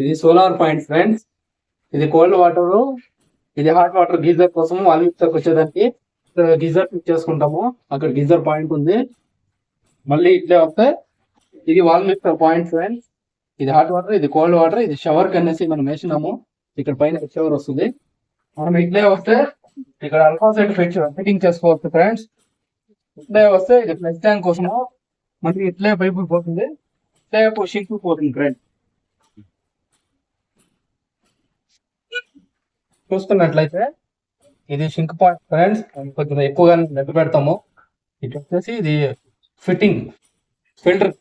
ఇది solar point friends. ఇది cold water, ఇది హాట్ వాటర్ గీజర్ కోసం వాల్ మిక్సర్ వచ్చేదానికి గీజర్ ఫిట్ చేసుకుంటాము. అక్కడ గీజర్ పాయింట్ ఉంది. మళ్ళీ ఇట్లే వస్తే ఇది వాల్ మిక్సర్ పాయింట్ ఫ్రెండ్స్. ఇది హాట్ వాటర్, ఇది కోల్డ్ వాటర్, ఇది షవర్ కనేసి మనం వేసినాము. ఇక్కడ పైన షవర్ వస్తుంది. మనం ఇట్లే వస్తే ఇక్కడ అల్ఫాసెట్ ఫిట్టింగ్ చేసుకోవచ్చు ఫ్రెండ్స్. ఇట్లే వస్తే ఇది ఫ్లష్ ట్యాంక్ కోసము మనకి ఇట్లే పైపు పోతుంది, ఇట్లే షింక్ పోతుంది ఫ్రెండ్స్. చూస్తున్నట్లయితే ఇది షింక్ పాయింట్ ఫ్రెండ్స్. కొంచెం ఎక్కువగా నెట్టు పెడతాము. ఇటు వచ్చేసి ఇది ఫిట్టింగ్ ఫిల్టర్